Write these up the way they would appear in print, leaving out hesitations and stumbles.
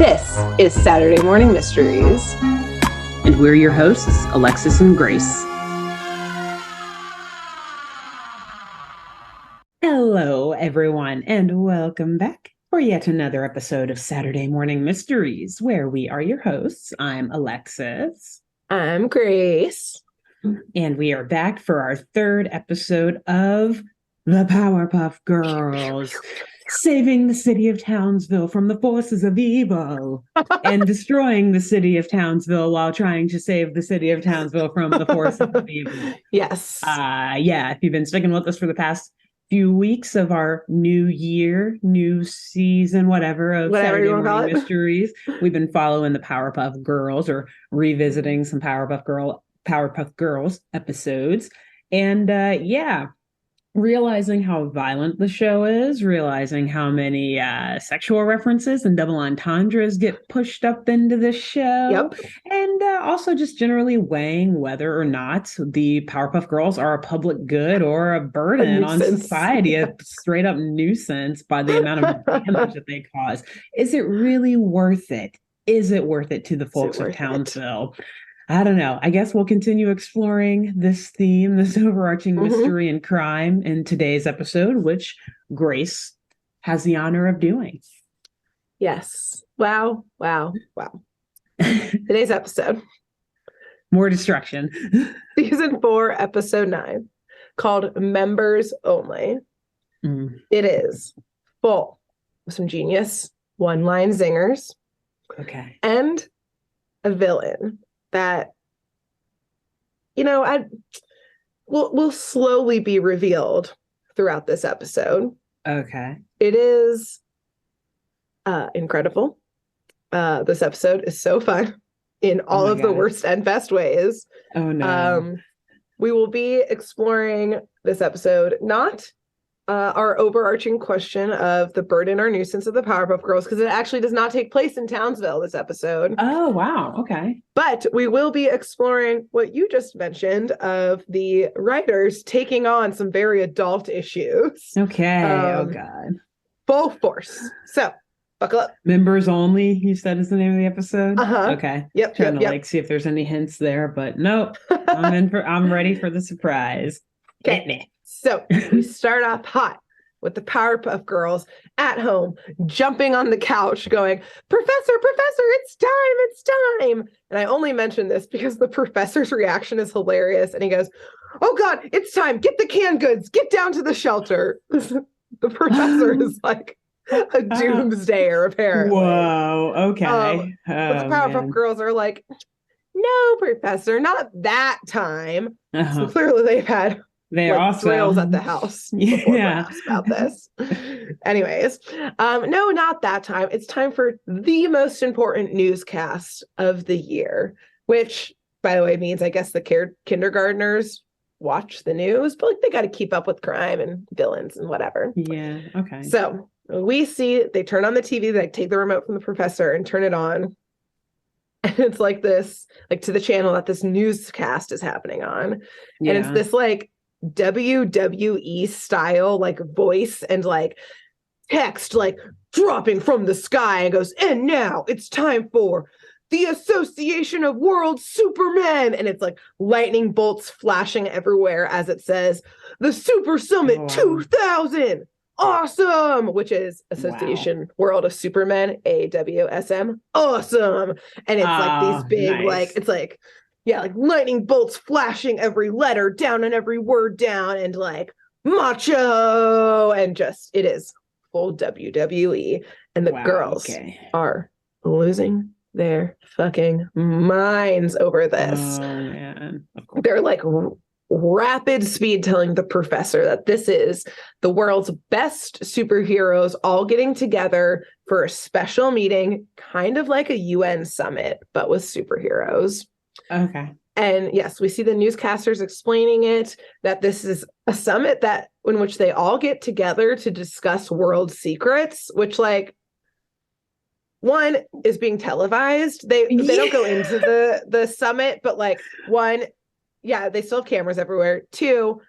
This is Saturday Morning Mysteries. And we're your hosts, Alexis and Grace. Hello, everyone, and welcome back for yet another episode of Saturday Morning Mysteries, where we are your hosts. I'm Alexis. I'm Grace. And we are back for our third episode of the Powerpuff Girls, saving the city of Townsville from the forces of evil and destroying the city of Townsville while trying to save the city of Townsville from the forces of evil. Yes. If you've been sticking with us for the past few weeks of our new year, new season, whatever Saturday Morning Mysteries, we've been following the Powerpuff Girls or revisiting some Powerpuff Girls episodes. And realizing how violent the show is, realizing how many sexual references and double entendres get pushed up into the show. Yep. And also just generally weighing whether or not the Powerpuff Girls are a public good or a burden on society, a straight up nuisance by the amount of damage that they cause. Is it really worth it? Is it worth it to the folks of Townsville? I don't know. I guess we'll continue exploring this theme, this overarching mystery and crime in today's episode, which Grace has the honor of doing. Yes. Wow. Today's episode. More destruction. Season 4, episode 9, called Members Only. It is full of some genius one-line zingers. Okay. And a villain that, will slowly be revealed throughout this episode. Okay. It is incredible. This episode is so fun in all of the worst and best ways. Oh, no. We will be exploring this episode, not our overarching question of the burden or nuisance of the Powerpuff Girls, because it actually does not take place in Townsville this episode. Oh, wow. Okay. But we will be exploring what you just mentioned of the writers taking on some very adult issues. Okay. Oh, God. Full force. So, buckle up. Members Only, you said, is the name of the episode? Uh-huh. Okay. Yep. Trying to see if there's any hints there, but nope. I'm ready for the surprise. Okay. Me. So we start off hot with the Powerpuff Girls at home, jumping on the couch going, Professor, it's time. And I only mention this because the professor's reaction is hilarious. And he goes, oh God, it's time. Get the canned goods. Get down to the shelter. The professor is like a doomsdayer, apparently. Whoa, okay. But the Powerpuff Girls are like, no, Professor, not that time. So clearly they've had drills at the house. Yeah. About this. Anyways, no, not that time. It's time for the most important newscast of the year, which, by the way, means I guess the kindergartners watch the news, but they got to keep up with crime and villains and whatever. Yeah. Okay. So we see they turn on the TV, they take the remote from the professor and turn it on. And it's like this, to the channel that this newscast is happening on. Yeah. And it's this WWE style voice and text dropping from the sky and goes, and now it's time for the Association of World Supermen. And it's lightning bolts flashing everywhere as it says the Super Summit 2000. Awesome, which is Association World of Supermen, AWSM. Awesome. And it's these big, nice. It's lightning bolts flashing every letter down and every word down and macho. And it is full WWE. And the girls are losing their fucking minds over this. Oh, man. Of course. They're rapid speed telling the professor that this is the world's best superheroes all getting together for a special meeting, kind of like a UN summit, but with superheroes. Okay. And yes, we see the newscasters explaining it, that this is a summit in which they all get together to discuss world secrets, which one is being televised. They don't go into the summit, but one, yeah, they still have cameras everywhere. 2,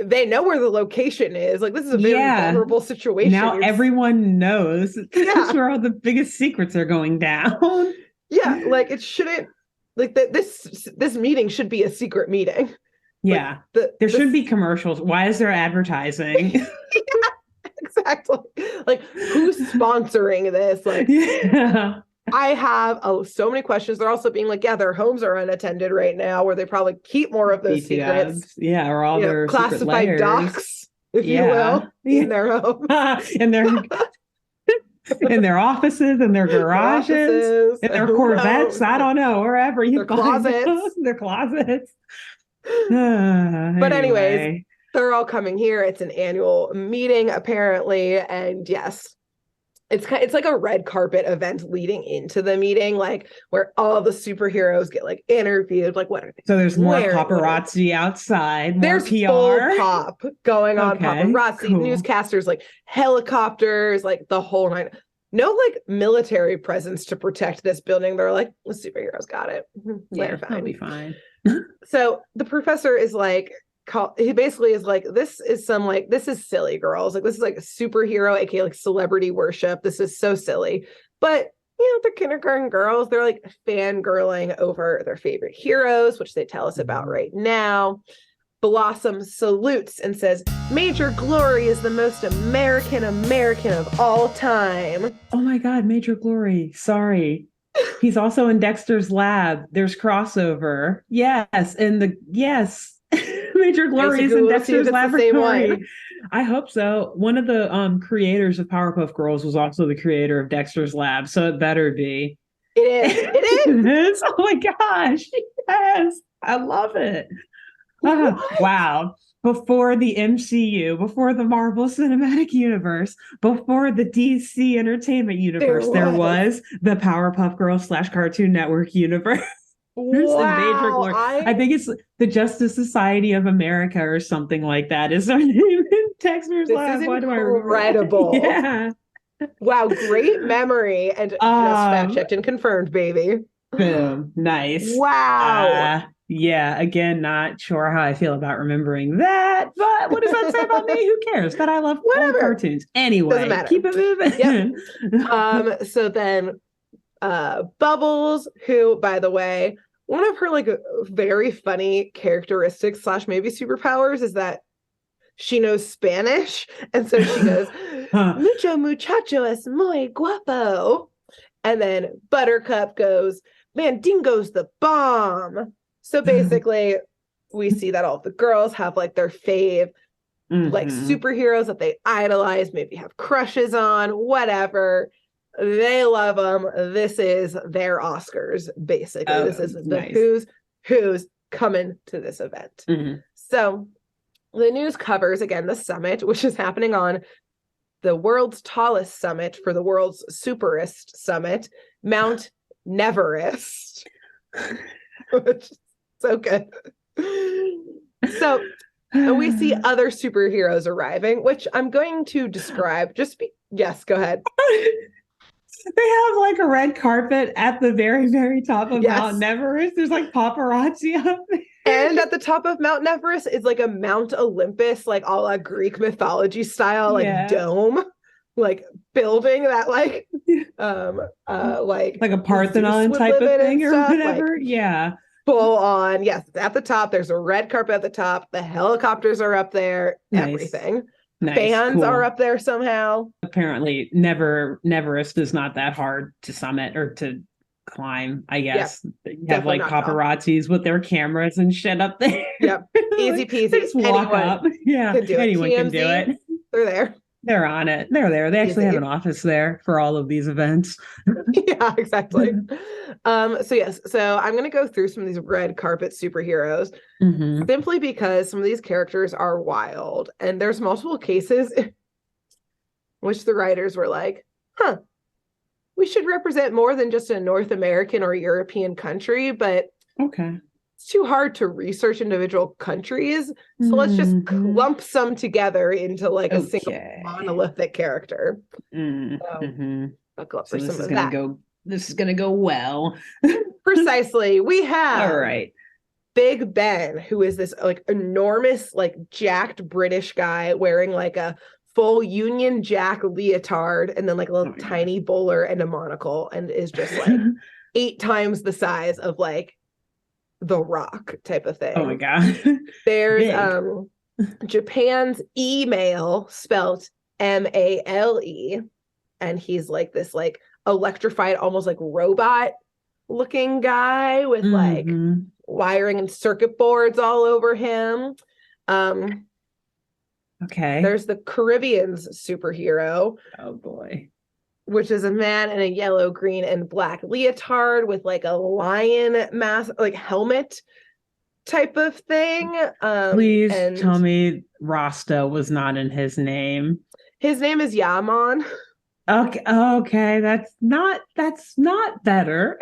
they know where the location is. Like, this is a very vulnerable situation. Now everyone knows. That's where all the biggest secrets are going down. Yeah, like it shouldn't, like this meeting should be a secret meeting. Yeah, like there should be commercials. Why is there advertising? Yeah, exactly. Like, who's sponsoring this? Like, yeah. I have so many questions. They're also being like, yeah, their homes are unattended right now, where they probably keep more of those secrets. Yeah, or all their classified docs, if you will, in their home. in their offices, in their garages, in their Corvettes. I don't know, wherever you find them. Their closets. But anyways, they're all coming here. It's an annual meeting, apparently, and yes. It's like a red carpet event leading into the meeting, like where all the superheroes get like interviewed. Like, what are they? So there's more paparazzi outside. More there's PR. Full pop going on. Paparazzi, cool. Newscasters, like helicopters, like the whole nine. No, like military presence to protect this building. They're like, the superheroes got it. They're fine. They'll be fine. So the professor is like, he basically is like, this is silly, girls. Like, this is like a superhero, aka like celebrity worship. This is so silly. But they're kindergarten girls. They're like fangirling over their favorite heroes, which they tell us about right now. Blossom salutes and says, Major Glory is the most American of all time. Oh my God, Major Glory. Sorry. He's also in Dexter's lab. There's crossover. Yes. And Major Glory is in Dexter's laboratory. I hope so. One of the creators of Powerpuff Girls was also the creator of Dexter's Lab, so it better be. It is. Oh my gosh. Yes. I love it. Wow. Before the MCU, before the Marvel Cinematic Universe, before the DC Entertainment Universe, there was the Powerpuff Girls / Cartoon Network universe. Who's the Major Glory? I think it's the Justice Society of America or something like that. Is their name in Dexter's Lab? This is incredible. Yeah. Wow, great memory. And just fact checked and confirmed, baby. Boom. Nice. Wow. Yeah, again, not sure how I feel about remembering that, but what does that say about me? Who cares? But I love old cartoons. Anyway, keep it moving. Yep. So then Bubbles, who, by the way, one of her like very funny characteristics / maybe superpowers is that she knows Spanish. And so she goes, Mucho muchacho es muy guapo. And then Buttercup goes, Mandingo's the bomb. So basically, we see that all the girls have like their fave, like superheroes that they idolize, maybe have crushes on, whatever. They love them. This is their Oscars, basically. This is the who's coming to this event. So the news covers, again, the summit, which is happening on the world's tallest summit for the world's superest summit, Mount Neverest. Which is so good. So we see other superheroes arriving, which I'm going to describe. Yes, go ahead. They have like a red carpet at the very, very top of Mount Everest. There's like paparazzi up there. And at the top of Mount Everest is like a Mount Olympus, like a la Greek mythology style, like dome, like building that like a Parthenon type of thing or whatever. Like, full on. Yes, at the top. There's a red carpet at the top. The helicopters are up there. Nice. Everything. Nice, fans are up there somehow. Apparently, Neverest is not that hard to summit or to climb, I guess. You have like paparazzis with their cameras and shit up there. Yep. Easy peasy. Just walk up. Yeah. Anyone can do it. They're there. They're on it. They're there. They actually have an office there for all of these events. Yeah, exactly. So I'm going to go through some of these red carpet superheroes simply because some of these characters are wild. And there's multiple cases in which the writers were like, we should represent more than just a North American or European country, but it's too hard to research individual countries. So let's just clump some together into like a single monolithic character. Buckle up for some of that. This is going to go well. Precisely. We have Big Ben, who is this like enormous, like jacked British guy wearing like a full Union Jack leotard and then like a little tiny bowler and a monocle, and is just like 8 times the size of like the Rock type of thing. Oh my God. There's Japan's email spelled Male, and he's like this like electrified, almost like robot looking guy with like wiring and circuit boards all over him. Okay. There's the Caribbean's superhero. Oh boy. Which is a man in a yellow, green, and black leotard with like a lion mask, like helmet type of thing. Please tell me Rasta was not in his name. His name is Yaman. Okay, that's not better.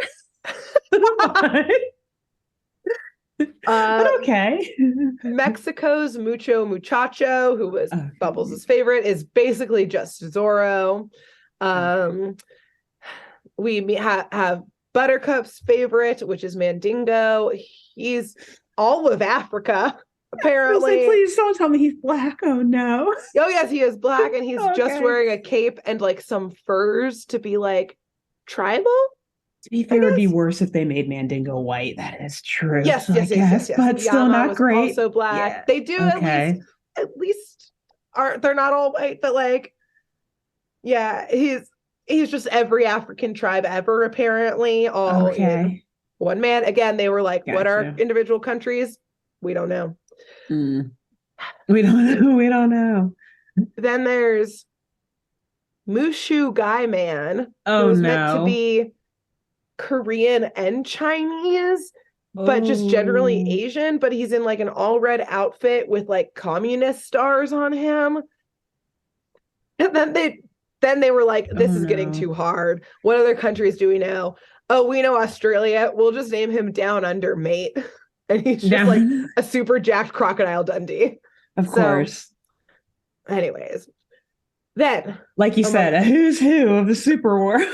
But okay. Mexico's Mucho Muchacho, who was Bubbles' favorite, is basically just Zorro. We have Buttercup's favorite, which is Mandingo. He's all of Africa, apparently. Like, please don't tell me he's black. Oh no. Oh yes, he is black, and he's just wearing a cape and like some furs to be like tribal. To be fair, it would be worse if they made Mandingo white. That is true. Yes. But still not great. Also black. Yeah. They do at least aren't, they're not all white, but like, yeah, he's just every African tribe ever, apparently. All in one man. Again, they were like, what are individual countries? We don't know. We don't know. Then there's Mushu Guy Man. Oh, who's meant to be Korean and Chinese, but just generally Asian. But he's in like an all red outfit with like communist stars on him. And then they were like, this is getting too hard. What other countries do we know? Oh, we know Australia. We'll just name him Down Under Mate. And he's just like a super jacked Crocodile Dundee. Of course. Anyways, then, like you said, a who's who of the super world.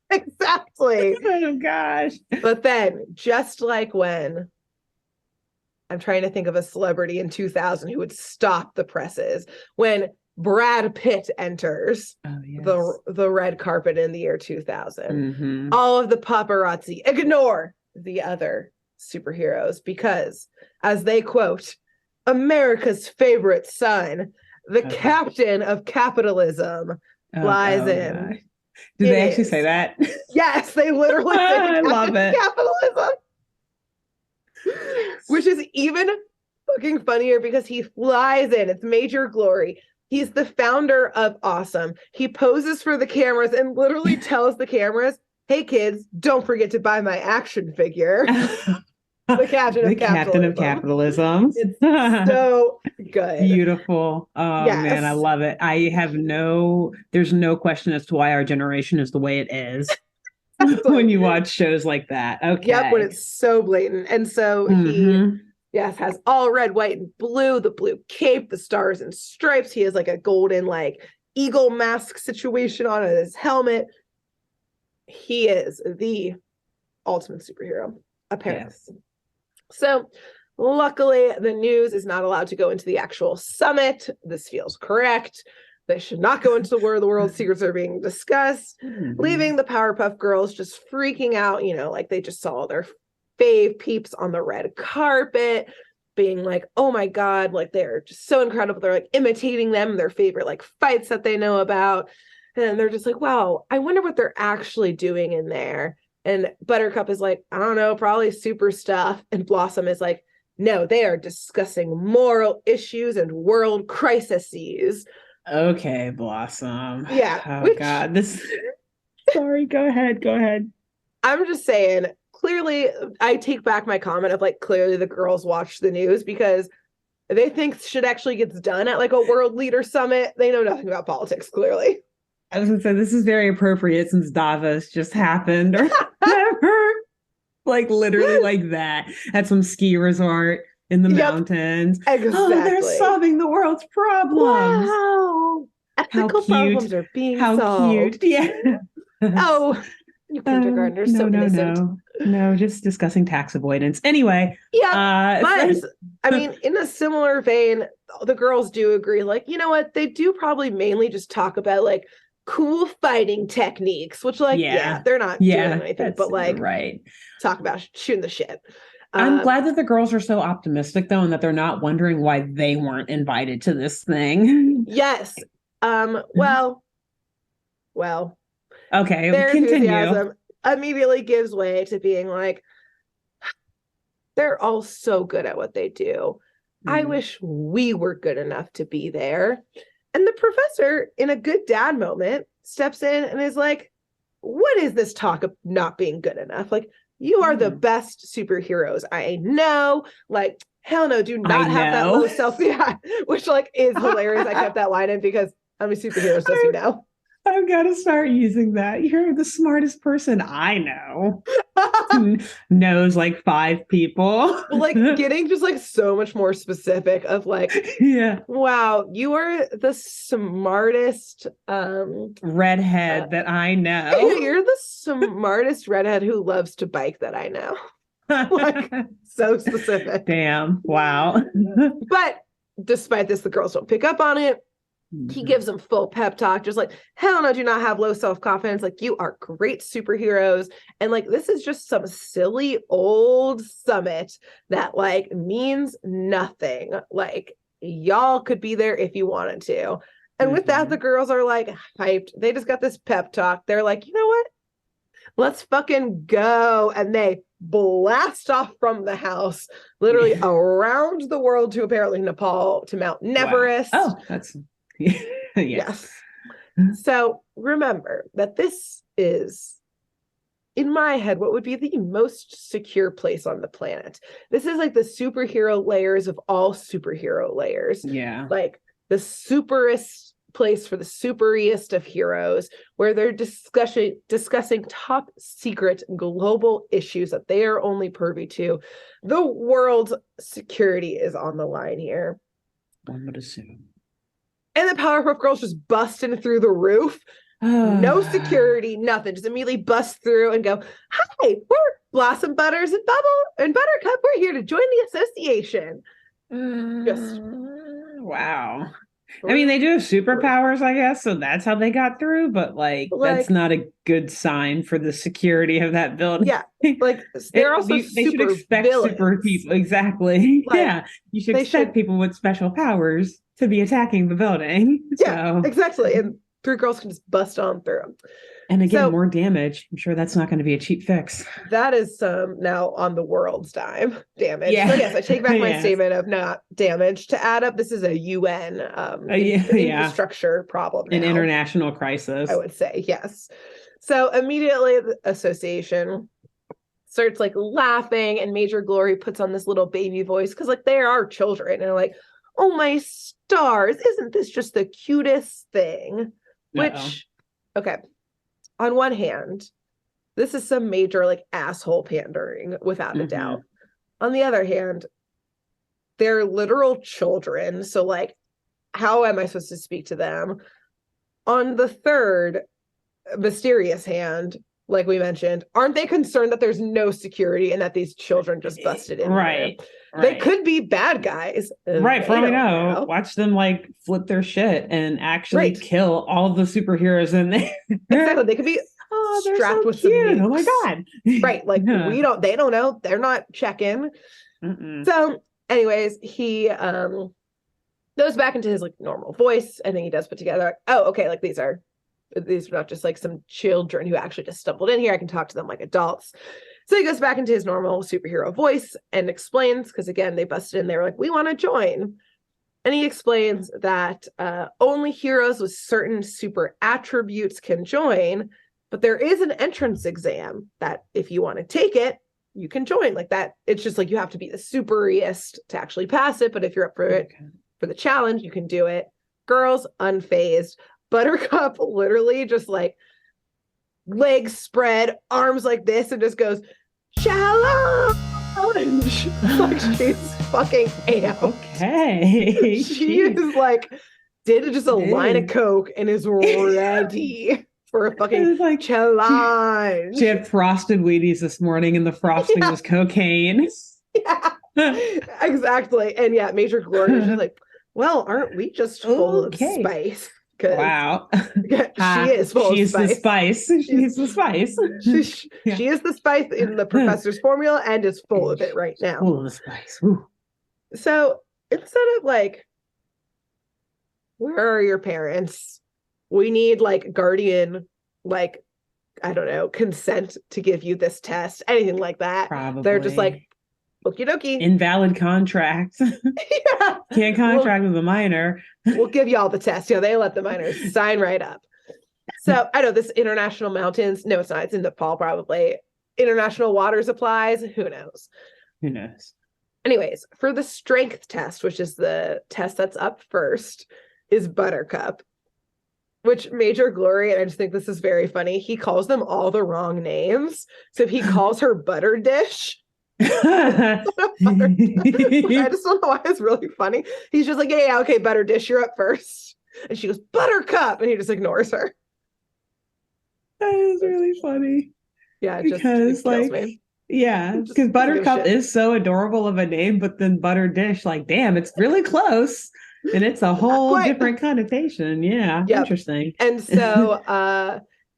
Exactly. Oh gosh. But then, just like when I'm trying to think of a celebrity in 2000 who would stop the presses, when Brad Pitt enters the red carpet in the year 2000, all of the paparazzi ignore the other superheroes because, as they quote, America's favorite son, the captain of capitalism, flies in. Gosh. Did they actually say that? Yes, they literally say I love it. Capitalism. Which is even fucking funnier because he flies in. It's major glory. He's the founder of Awesome. He poses for the cameras and literally tells the cameras, hey kids, don't forget to buy my action figure. The captain of capitalism. It's so good. Beautiful. Oh man, I love it. There's no question as to why our generation is the way it is. When you watch shows like that. Okay. Yep, when it's so blatant. And so he has all red, white, and blue, the blue cape, the stars and stripes. He has like a golden like eagle mask situation on his helmet. He is the ultimate superhero, apparently. Yes. So luckily, the news is not allowed to go into the actual summit. This feels correct. They should not go into where the world secrets are being discussed, leaving the Powerpuff Girls just freaking out, like they just saw their fave peeps on the red carpet, being like, oh my God, like they're just so incredible. They're like imitating them, their favorite like fights that they know about. And they're just like, wow, I wonder what they're actually doing in there. And Buttercup is like, I don't know, probably super stuff. And Blossom is like, no, they are discussing moral issues and world crises. Okay, Blossom. Yeah. Oh, God. Sorry, go ahead. I'm just saying, clearly, I take back my comment of like, clearly the girls watch the news because they think shit actually gets done at like a world leader summit. They know nothing about politics, clearly. I was going to say, this is very appropriate since Davos just happened or whatever. Like literally like that at some ski resort in the mountains. Exactly. Oh, they're solving the world's problems. Wow. Ethical problems are being solved. Cute. Yeah. Oh, you kindergartners, so innocent. No, just discussing tax avoidance. Anyway. Yeah. But I mean, in a similar vein, the girls do agree, like, you know what? They do probably mainly just talk about like cool fighting techniques, which like, yeah they're not doing anything, but like talk about shooting the shit. I'm glad that the girls are so optimistic though, and that they're not wondering why they weren't invited to this thing. Yes. Well. Okay, their continue. enthusiasm immediately gives way to being like, they're all so good at what they do. I wish we were good enough to be there. And the professor, in a good dad moment, steps in and is like, what is this talk of not being good enough? Like, you are the best superheroes I know. Like, hell no, do not have that low self. Yeah, which like is hilarious. I kept that line in because I'm a superhero, so you know. I've got to start using that. You're the smartest person I know. Knows like 5 people. Well, like getting just like so much more specific of like, wow, you are the smartest redhead that I know. You're the smartest redhead who loves to bike that I know. Like, so specific. Damn. Wow. But despite this, the girls don't pick up on it. He gives them full pep talk, just like, hell no, do not have low self-confidence. Like, you are great superheroes. And like, this is just some silly old summit that like means nothing. Like, y'all could be there if you wanted to. And with that, the girls are like hyped. They just got this pep talk. They're like, you know what? Let's fucking go. And they blast off from the house, literally around the world to apparently Nepal, to Mount Everest. Wow. Oh, that's... yes. So remember that this is, in my head, what would be the most secure place on the planet. This is like the superhero layers of all superhero layers. Yeah. Like the superest place for the superiest of heroes, where they're discussing top secret global issues that they are only privy to. The world's security is on the line here. One would assume. And the Powerpuff Girls just busting through the roof. No security, nothing. Just immediately bust through and go, hi, we're Blossom Butters and Bubble and Buttercup. We're here to join the association. Just wow. I mean, they do have superpowers, I guess, so that's how they got through, but like that's not a good sign for the security of that building. Yeah, like they're also they should expect super people. Exactly. Like, yeah, you should expect people with special powers to be attacking the building. Yeah, exactly. And 3 girls can just bust on through them. And again, more damage. I'm sure that's not going to be a cheap fix. That is now on the world's dime damage. Yeah. So yes, I take back my statement of not damage. To add up, this is a UN infrastructure problem now. An international crisis, I would say, yes. So immediately the association starts like laughing, and Major Glory puts on this little baby voice because like they are children, and they're like, oh my stars, isn't this just the cutest thing? Which, okay, on one hand, this is some major like asshole pandering without a doubt. On the other hand, they're literal children, so like, how am I supposed to speak to them? On the third mysterious hand, like we mentioned, aren't they concerned that there's no security and that these children just busted in? Right. They could be bad guys. Right. For all we know, watch them like flip their shit and actually kill all the superheroes in there. Exactly. They could be strapped with some nukes. Oh my God. Right. Like they don't know. They're not checking. So anyways, he goes back into his like normal voice, and then he does put together like, oh, okay, like these are not just like some children who actually just stumbled in here. I can talk to them like adults. So he goes back into his normal superhero voice and explains, because again, they busted in, they were like, we want to join. And he explains that only heroes with certain super attributes can join, but there is an entrance exam that if you want to take it, you can join. Like that, it's just like you have to be the superiest to actually pass it, but if you're up for it, for the challenge, you can do it. Girls, unfazed. Buttercup literally just like legs spread, arms like this, and just goes, challenge! Like she's fucking amped. Okay. She is like, did just a line of coke and is ready for a fucking like, challenge. She had frosted Wheaties this morning and the frosting was cocaine. Yeah, exactly. And yeah, Major Glory is just like, well, aren't we just full of spice? Wow. She is full of spice. The spice. She's the spice. She is the spice in the professor's formula and is full of it right now. Full of the spice. Ooh. So instead of like, where are your parents? We need like guardian, like, I don't know, consent to give you this test, anything like that. Probably. They're just like, okie dokie. Invalid contract. Yeah. Can't contract with a minor. We'll give you all the tests. You know, they let the minors sign right up. So I know this international mountains. No, it's not. It's in Nepal, probably. International waters applies. Who knows? Who knows? Anyways, for the strength test, which is the test that's up first, is Buttercup, which Major Glory, and I just think this is very funny, he calls them all the wrong names. So if he calls her Butter Dish, I just don't know why it's really funny. He's just like, yeah, okay, Butter Dish, you're up first. And she goes, Buttercup, and he just ignores her. That is really funny. Yeah, it just kills me. Yeah, because Buttercup is so adorable of a name, but then Butter Dish, like, damn, it's really close. And it's a whole different connotation. Yeah, yep. Interesting. And so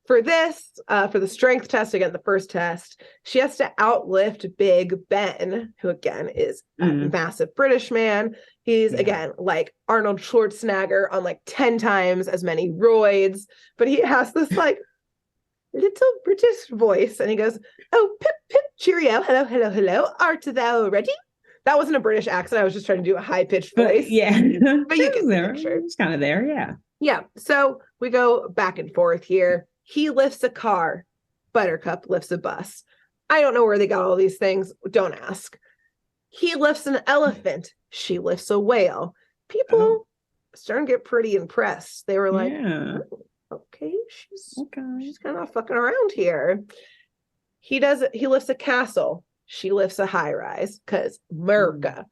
for the strength test, again, the first test, she has to outlift Big Ben, who again is a massive British man. He's again like Arnold Schwarzenegger on like 10 times as many roids, but he has this like little British voice, and he goes, "Oh, pip pip, cheerio, hello, hello, hello, art thou ready?" That wasn't a British accent. I was just trying to do a high-pitched voice. But yeah. But you get there. The picture. It's kind of there, yeah. Yeah. So we go back and forth here. He lifts a car. Buttercup lifts a bus. I don't know where they got all these things. Don't ask. He lifts an elephant. She lifts a whale. People starting to get pretty impressed. They were like, okay, she's kind of fucking around here. He lifts a castle. She lifts a high rise because America.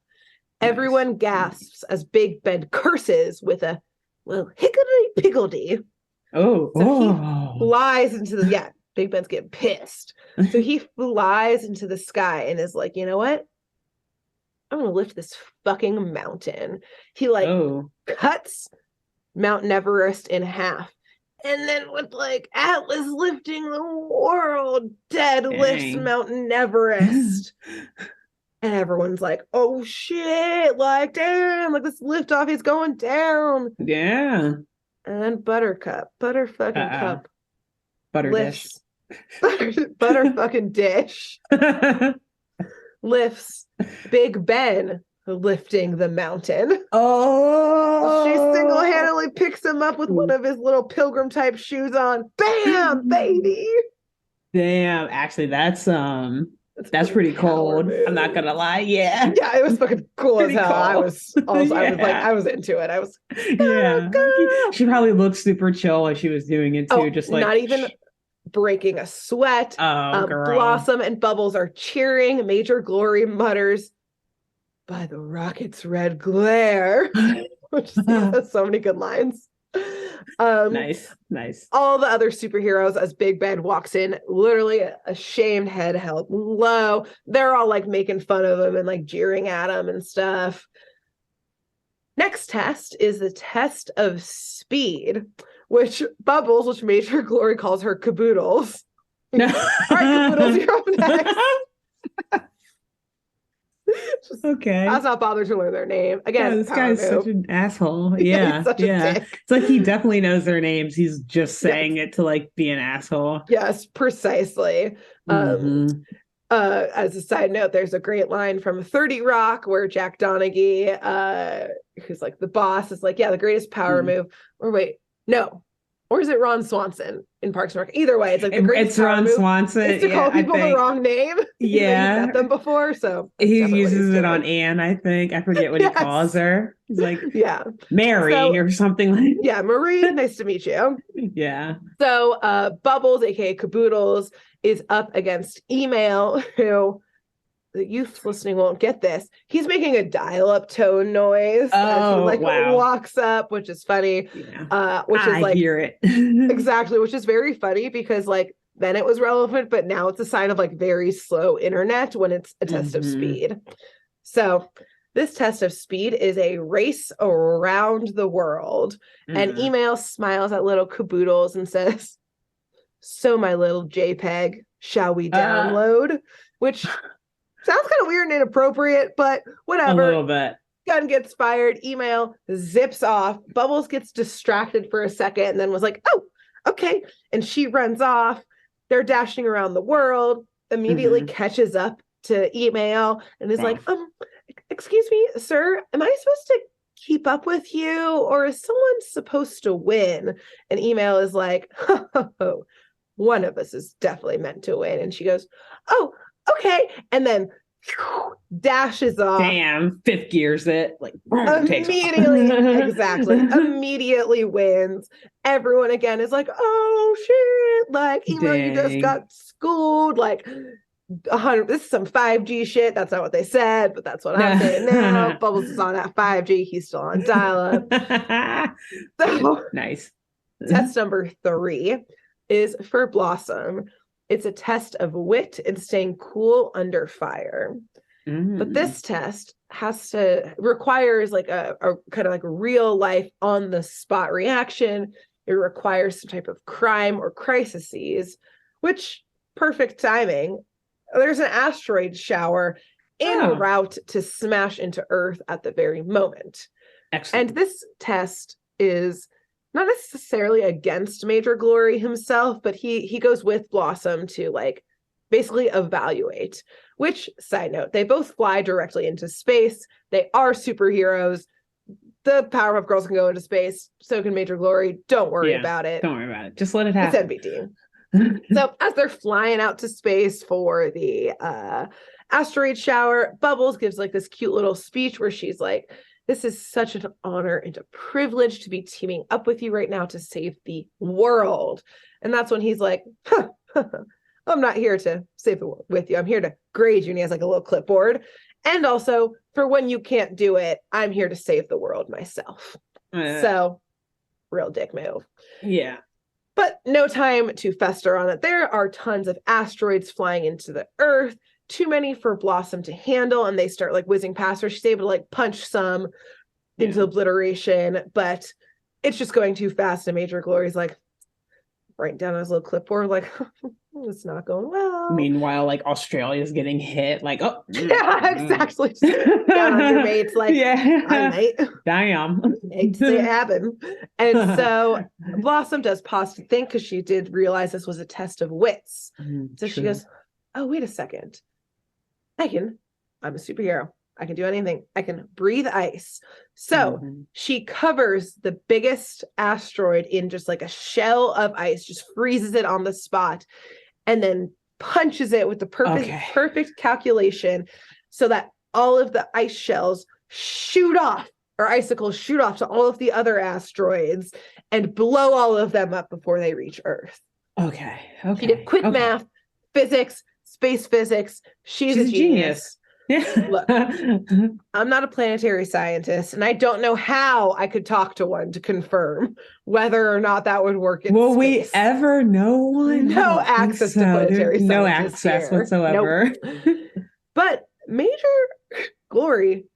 Everyone gasps as Big Ben curses with a little higgledy-piggledy. So he flies into Big Ben's getting pissed. So he flies into the sky and is like, you know what? I'm going to lift this fucking mountain. He cuts Mount Everest in half. And then with like Atlas lifting the world, deadlifts Mount Everest. And everyone's like, oh shit, like damn, like this lift off is going down. Yeah. And then Buttercup, Butter Dish. Butter fucking dish lifts Big Ben lifting the mountain. She single-handedly picks him up with one of his little pilgrim type shoes on. Bam, baby. Damn, actually that's pretty cold. I'm not gonna lie. Yeah, it was fucking cool as hell. I was into it. I was She probably looked super chill as she was doing it too. Just like not even breaking a sweat. Blossom and Bubbles are cheering. Major Glory mutters, "By the rocket's red glare," which has so many good lines. Nice. All the other superheroes, as Big Ben walks in, literally a shamed head held low. They're all like making fun of him and like jeering at him and stuff. Next test is the test of speed, which Bubbles, which Major Glory calls her Caboodles. All right, Caboodles, you're up next. I was not bothered to learn their name. Again, this guy's such an asshole. Yeah. It's like he definitely knows their names. He's just saying it to like be an asshole. Yes, precisely. As a side note, there's a great line from 30 Rock where Jack Donaghy, who's like the boss, is like, the greatest power move. Or is it Ron Swanson in Parks and Rec? Either way, it's like the greatest power move. Swanson. It's to call people the wrong name. Yeah. You've met them before, so he uses it on Anne, I think. I forget what he calls her. He's like, Mary or something like that. Yeah, Marie, nice to meet you. Yeah. So Bubbles, aka Caboodles, is up against Email, who the youth listening won't get this. He's making a dial-up tone noise as he like walks up, which is funny. Yeah. Which is like hear it. exactly, which is very funny because like then it was relevant, but now it's a sign of like very slow internet when it's a test of speed. So this test of speed is a race around the world. And Email smiles at little caboodles and says, "So my little JPEG, shall we download?" Which sounds kind of weird and inappropriate, but whatever. A little bit. Gun gets fired. Email zips off. Bubbles gets distracted for a second and then was like, "Oh, okay." And she runs off. They're dashing around the world, immediately catches up to Email and is like, "Excuse me, sir, am I supposed to keep up with you or is someone supposed to win?" And Email is like, "Oh, one of us is definitely meant to win." And she goes, "Oh, okay." And then dashes off. Damn, fifth gears it. Like immediately, exactly. Immediately wins. Everyone again is like, "Oh shit!" Like, Email, you just got schooled. Like, 100. This is some 5G shit. That's not what they said, but that's what I'm saying now. Bubbles is on that 5G. He's still on dial-up. So nice. Test number 3 is for Blossom. It's a test of wit and staying cool under fire. But this test requires like a kind of like real life on the spot reaction. It requires some type of crime or crises, which perfect timing. There's an asteroid shower en route to smash into Earth at the very moment. Excellent. And this test is not necessarily against Major Glory himself, but he goes with Blossom to like basically evaluate. Which, side note, they both fly directly into space. They are superheroes. The Powerpuff Girls can go into space. So can Major Glory. Don't worry about it. Don't worry about it. Just let it happen. It's NBD. So as they're flying out to space for the asteroid shower, Bubbles gives like this cute little speech where she's like, "This is such an honor and a privilege to be teaming up with you right now to save the world." And that's when he's like, "I'm not here to save the world with you. I'm here to grade you." And he has like a little clipboard. And also, for when you can't do it, I'm here to save the world myself. So, real dick move. Yeah. But no time to fester on it. There are tons of asteroids flying into the Earth. Too many for Blossom to handle. And they start like whizzing past her. She's able to like punch some into obliteration. But it's just going too fast. And Major Glory's like, writing down on his little clipboard, like, it's not going well. Meanwhile, like Australia's getting hit, like, oh yeah, exactly. Down on your mates, like, "Hi, mate. Damn. Hate to see it happen." And so Blossom does pause to think because she did realize this was a test of wits. So she goes, "Oh, wait a second. I'm a superhero. I can do anything. I can breathe ice." So she covers the biggest asteroid in just like a shell of ice, just freezes it on the spot, and then punches it with the perfect calculation so that all of the ice shells shoot off, or icicles shoot off to all of the other asteroids and blow all of them up before they reach Earth. She did quick math, physics, space physics. She's a genius. Look, I'm not a planetary scientist, and I don't know how I could talk to one to confirm whether or not that would work in Will space. we ever know one? No access to planetary scientists. No access here whatsoever. Nope. But Major Glory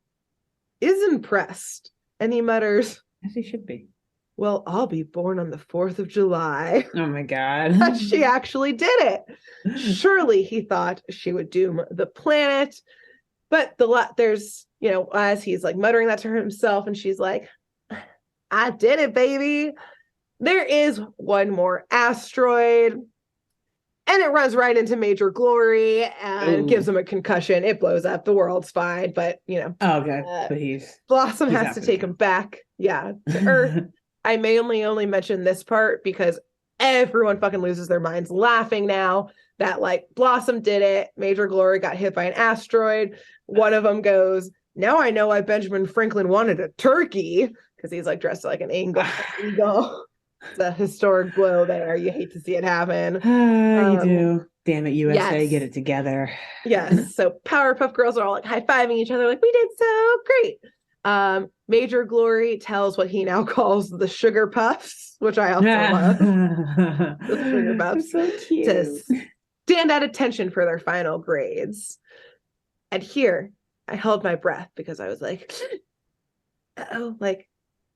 is impressed, and he mutters, as he should be, "Well, I'll be born on the 4th of July. Oh my God. She actually did it. Surely he thought she would doom the planet. But there's, as he's like muttering that to himself, and she's like, "I did it, baby." There is one more asteroid, and it runs right into Major Glory and gives him a concussion. It blows up. The world's fine, but but Blossom has to take him back, to Earth. I may only mention this part because everyone fucking loses their minds laughing now that like Blossom did it. Major Glory got hit by an asteroid. One of them goes, "Now I know why Benjamin Franklin wanted a turkey," because he's like dressed like an eagle. It's a historic blow there. You hate to see it happen. You do. Damn it, USA, Yes. get it together. Yes. So Powerpuff Girls are all like high-fiving each other, like, we did so great. Major Glory tells what he now calls the Sugar Puffs, which I also love. The Sugar Puffs. So cute. To stand at attention for their final grades. And here I held my breath because I was like, oh, like,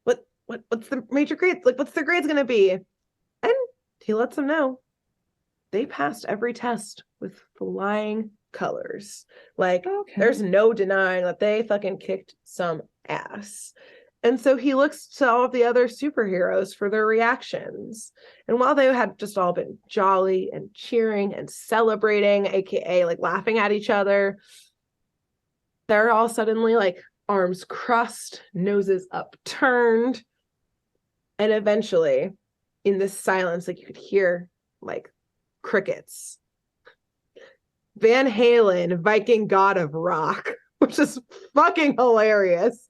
what's the major grade? Like, what's their grades gonna be? And he lets them know they passed every test with flying colors. Like, there's no denying that they fucking kicked some ass. And so he looks to all of the other superheroes for their reactions. And while they had just all been jolly and cheering and celebrating, aka like laughing at each other, they're all suddenly like arms crossed, noses upturned. And eventually, in this silence, like you could hear like crickets. Van Halen, Viking god of rock, which is fucking hilarious.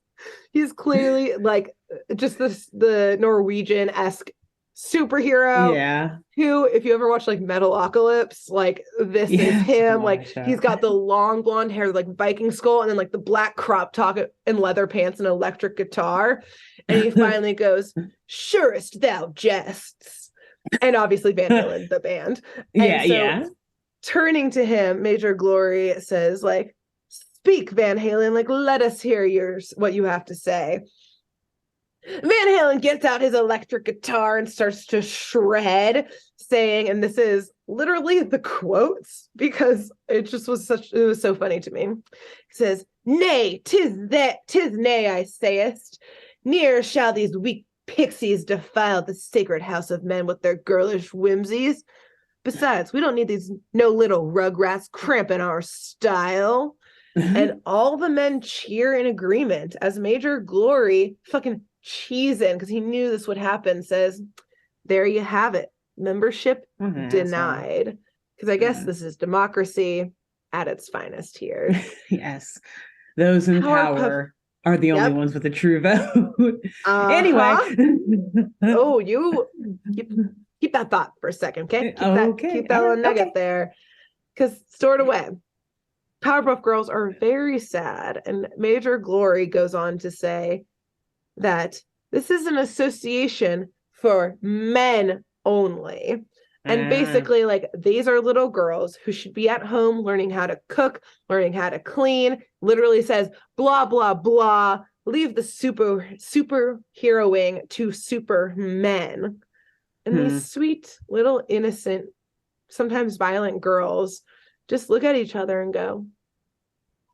He's clearly like just the Norwegian-esque superhero. Yeah. Who, if you ever watch like Metalocalypse, like this is him. Like he's got the long blonde hair, like Viking skull, and then like the black crop top and leather pants and electric guitar. And he finally goes, "Surest thou jests." And obviously Van Halen, the band. And turning to him, Major Glory says, like, "Speak, Van Halen, like, let us hear what you have to say." Van Halen gets out his electric guitar and starts to shred, saying, and this is literally the quotes because it was so funny to me. He says, "Nay, 'tis nay, I sayest. Ne'er shall these weak pixies defile the sacred house of men with their girlish whimsies. Besides, we don't need these no little rugrats cramping our style." And all the men cheer in agreement as Major Glory, fucking cheesing because he knew this would happen, says, "There you have it. Membership denied." Because I guess this is democracy at its finest here. Yes. Those in power are the only ones with a true vote. Anyway. Oh, you keep that thought for a second, okay? Keep that little nugget there. Because stored away. Powerpuff Girls are very sad, and Major Glory goes on to say that this is an association for men only. And basically, like, these are little girls who should be at home learning how to cook, learning how to clean. Literally says, blah, blah, blah. Leave the superheroing to super men. And these sweet, little, innocent, sometimes violent girls just look at each other and go,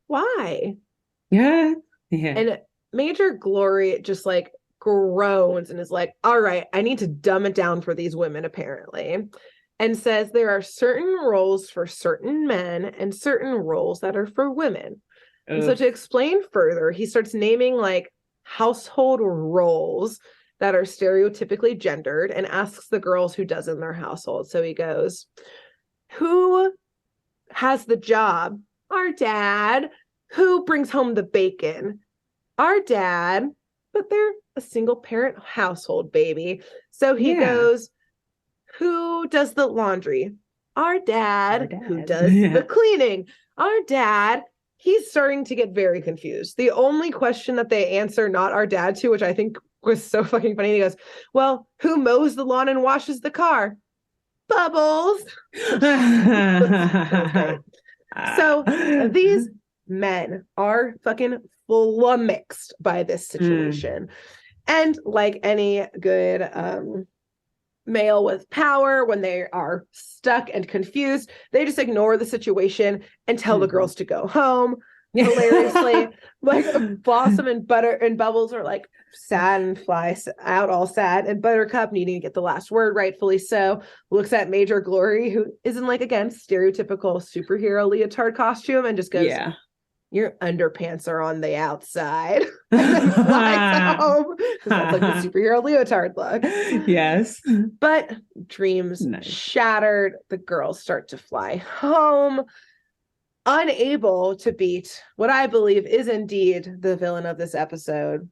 why? Yeah. And Major Glory just like groans and is like, all right, I need to dumb it down for these women, apparently. And says there are certain roles for certain men and certain roles that are for women. And so to explain further, he starts naming like household roles that are stereotypically gendered and asks the girls who does in their household. So he goes, who has the job? Our dad. Who brings home the bacon? Our dad. But they're a single parent household, baby. So he goes, who does the laundry? Our dad. Who does the cleaning? Our dad. He's starting to get very confused. The only question that they answer not our dad to, which I think was so fucking funny, he goes, well, who mows the lawn and washes the car? Bubbles. So these men are fucking flummoxed by this situation. And like any good male with power, when they are stuck and confused, they just ignore the situation and tell the girls to go home. Hilariously, like Blossom and Bubbles are like sad and fly out all sad, and Buttercup, needing to get the last word, rightfully so, looks at Major Glory, who isn't like, again, stereotypical superhero leotard costume, and just goes, your underpants are on the outside. And then flies home. That's like the superhero leotard look. Yes. But dreams shattered. The girls start to fly home, unable to beat what I believe is indeed the villain of this episode,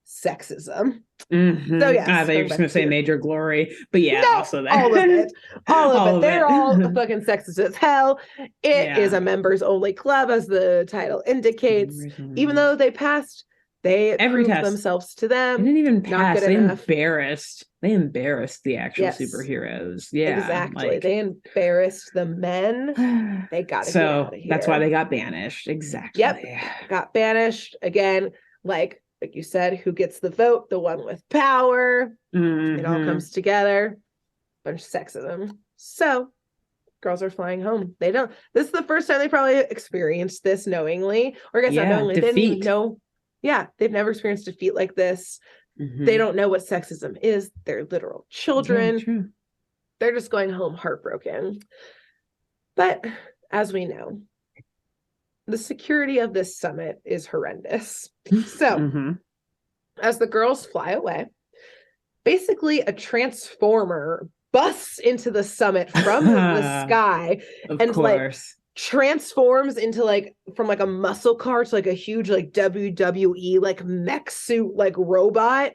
sexism. Mm-hmm. So yes, I thought you were just going to say Major Glory, but yeah, no, also that. all of it, They're all fucking sexist as hell. It is Yeah. a members only club, as the title indicates. Even though they passed, they every proved test themselves to them. They didn't even Not pass. good They enough. embarrassed the actual Yes. superheroes. Yeah, exactly. like, They embarrassed the men. They got to get out of here. That's why they got banished. Exactly. Yep, got banished again. Like you said, who gets the vote? The one with power. Mm-hmm. It all comes together. Bunch of sexism. So girls are flying home. They don't. This is the first time they probably experienced this knowingly, or I guess not knowingly. Defeat. They didn't even know. Yeah, they've never experienced defeat like this. Mm-hmm. They don't know what sexism is. They're literal children. Yeah, true. They're just going home heartbroken. But as we know, the security of this summit is horrendous. So as the girls fly away, basically a transformer busts into the summit from the sky and like transforms into like from like a muscle car to like a huge like WWE like mech suit like robot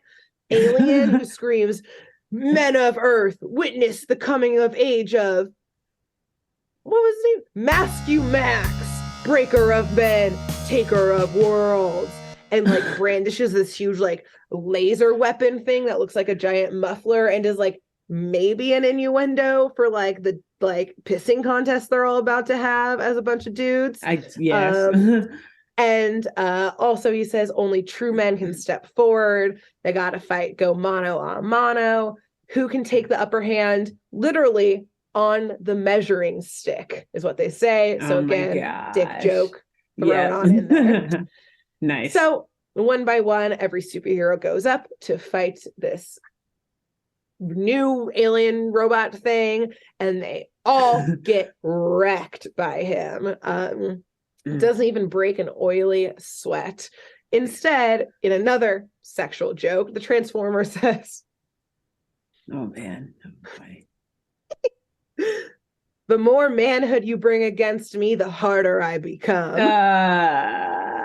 alien who screams, "Men of Earth, witness the coming of age of," what was his name? Max, breaker of men, taker of worlds. And like brandishes this huge like laser weapon thing that looks like a giant muffler and is like maybe an innuendo for like the like pissing contest they're all about to have as a bunch of dudes. Yes. And also he says only true men can step forward. They gotta fight, go mano a mano. Who can take the upper hand? Literally on the measuring stick is what they say. So again, dick joke thrown on in there. Nice. So one by one, every superhero goes up to fight this new alien robot thing, and they all get wrecked by him. Doesn't even break an oily sweat. Instead, in another sexual joke, the Transformer says, "Oh man, funny. The more manhood you bring against me, the harder I become."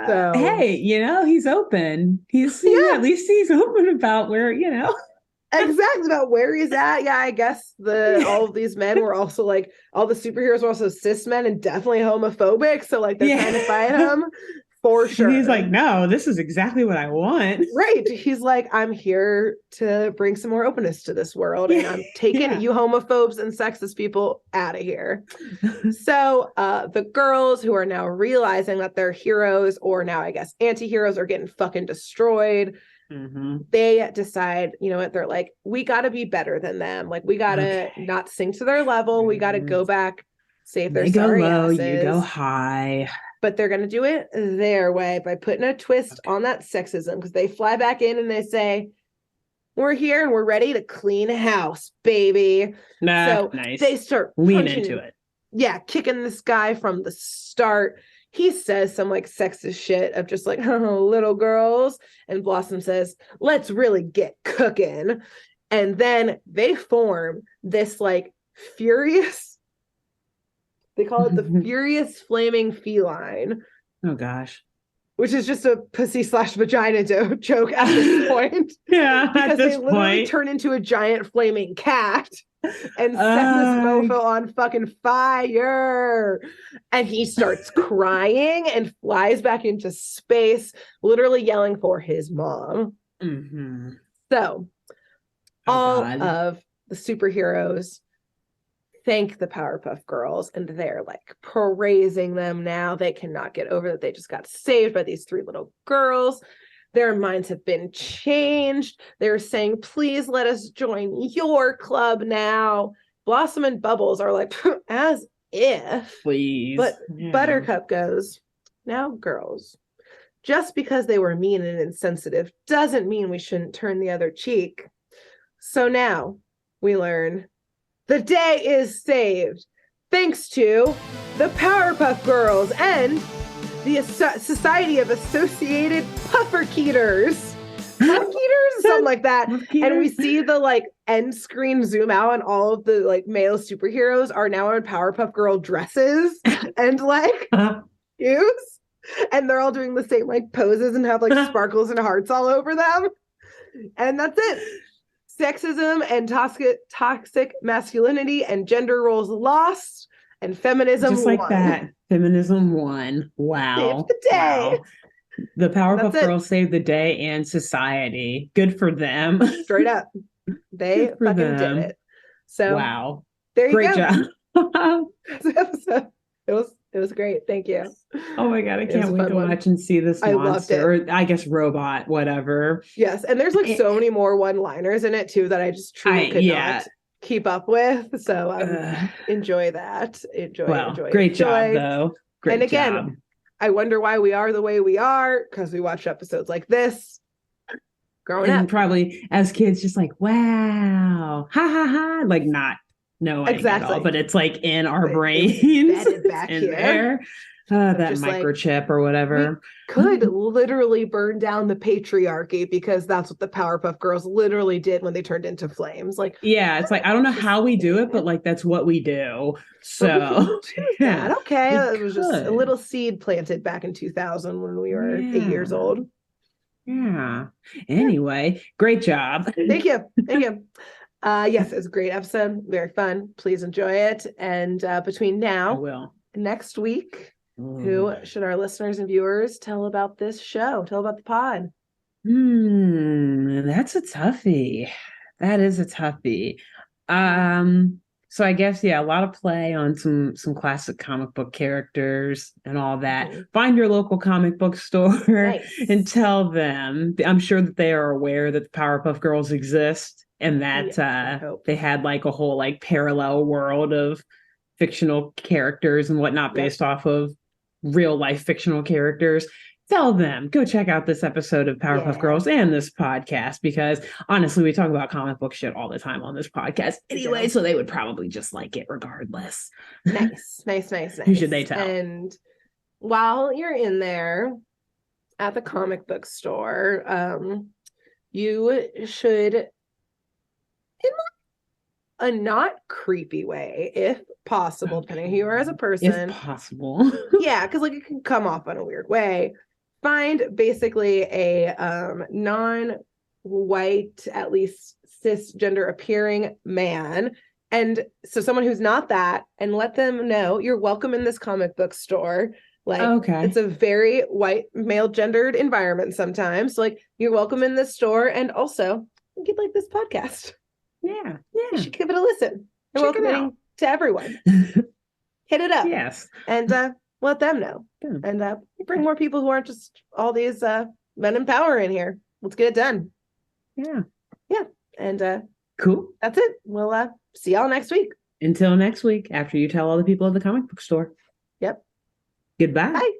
So, hey, he's open. At least he's open about where, exactly about where he's at. Yeah, I guess all of these men were also like, all the superheroes were also cis men and definitely homophobic. So like they're trying to fight him for sure. And he's like, no, this is exactly what I want. Right. He's like, I'm here to bring some more openness to this world, and I'm taking you homophobes and sexist people out of here. So the girls who are now realizing that they're heroes, or now I guess anti-heroes, are getting fucking destroyed. They decide, you know what, they're like, we got to be better than them. Like, we got to not sink to their level. We got to go back, save their sorry asses. You go high. But they're going to do it their way by putting a twist on that sexism, because they fly back in and they say, we're here and we're ready to clean house, baby. So nice. They start lean into it. Yeah, kicking this guy from the start. He says some like sexist shit of just like, oh, little girls. And Blossom says, let's really get cooking. And then they form this like furious, they call it the furious flaming feline. Oh gosh. Which is just a pussy / vagina joke at this point. Yeah, because they literally turn into a giant flaming cat and set this mofo on fucking fire. And he starts crying and flies back into space, literally yelling for his mom. So all of the superheroes thank the Powerpuff Girls, and they're like praising them now. They cannot get over that they just got saved by these 3 little girls. Their minds have been changed. They're saying, please let us join your club now. Blossom and Bubbles are like, as if. Please. But Buttercup goes, now girls, just because they were mean and insensitive doesn't mean we shouldn't turn the other cheek. So now we learn the day is saved thanks to the Powerpuff Girls and the Society of Associated Puffketeers. Puffketeers? Something like that. And we see the like end screen zoom out, and all of the like male superheroes are now in Powerpuff Girl dresses and like shoes. And they're all doing the same like poses and have like sparkles and hearts all over them. And that's it. Sexism and toxic masculinity and gender roles lost, and feminism just like won. that. Feminism won. Wow. Saved the day. Wow. The Powerpuff Girls saved the day and society. Good for them. Straight up. They fucking did it. So wow. There you Great go. job. It was great. Thank you. Oh my God. I can't wait to watch and see this monster. Or I guess robot, whatever. Yes. And there's like so many more one-liners in it too that I just truly could not keep up with. So enjoy that. Enjoy. Great job though. Great and again, job. I wonder why we are the way we are, because we watch episodes like this growing up. Probably as kids, just like, wow, ha ha ha, like not knowing exactly at all, but it's like in our brains, embedded back in here. There. That microchip or whatever. Could literally burn down the patriarchy, because that's what the Powerpuff Girls literally did when they turned into flames. Like, yeah, it's like, I don't know how we do it, but like that's what we do. So yeah, okay, it was just a little seed planted back in 2000 when we were 8 years old. Yeah. Anyway, great job. Thank you. Yes, it was a great episode. Very fun. Please enjoy it. And between now and next week, who should our listeners and viewers tell about this show? Tell about the pod. That's a toughie. That is a toughie. So I guess, a lot of play on some classic comic book characters and all that. Find your local comic book store and tell them. I'm sure that they are aware that the Powerpuff Girls exist, and that they had like a whole like parallel world of fictional characters and whatnot based off of real life fictional characters. Tell them, go check out this episode of Powerpuff Girls and this podcast, because honestly, we talk about comic book shit all the time on this podcast anyway, so they would probably just like it regardless. Nice. Who should they tell? And while you're in there at the comic book store, you should, in a not creepy way, if possible, depending on who you are as a person. If possible. Yeah, because like it can come off in a weird way. Find basically a non-white, at least cisgender appearing man, and so someone who's not that, and let them know you're welcome in this comic book store. Like, it's a very white male gendered environment sometimes. So, like, you're welcome in this store, and also you could like this podcast. Yeah. You should give it a listen. They're welcoming to everyone. Hit it up. Yes. And let them know. And bring more people who aren't just all these men in power in here. Let's get it done. Yeah. And cool. That's it. We'll see y'all next week. Until next week, after you tell all the people at the comic book store. Yep. Goodbye. Bye.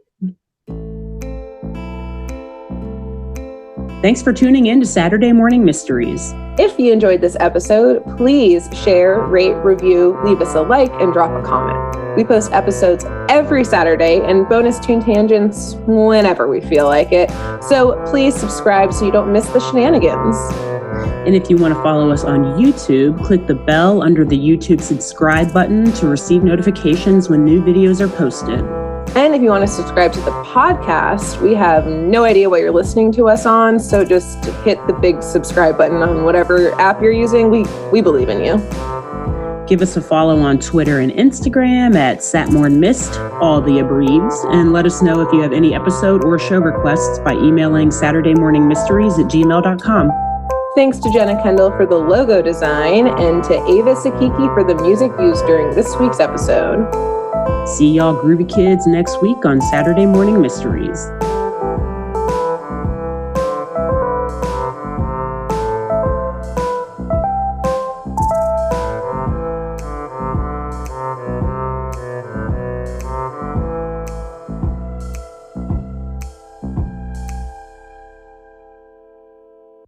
Thanks for tuning in to Saturday Morning Mysteries. If you enjoyed this episode, please share, rate, review, leave us a like, and drop a comment. We post episodes every Saturday and bonus tune tangents whenever we feel like it. So please subscribe so you don't miss the shenanigans. And if you want to follow us on YouTube, click the bell under the YouTube subscribe button to receive notifications when new videos are posted. And if you want to subscribe to the podcast, we have no idea what you're listening to us on, so just hit the big subscribe button on whatever app you're using. We believe in you. Give us a follow on Twitter and Instagram at SatmornMist, all the abreves, and let us know if you have any episode or show requests by emailing SaturdayMorningMysteries@gmail.com. Thanks to Jenna Kendall for the logo design and to Ava Sakiki for the music used during this week's episode. See y'all groovy kids next week on Saturday Morning Mysteries.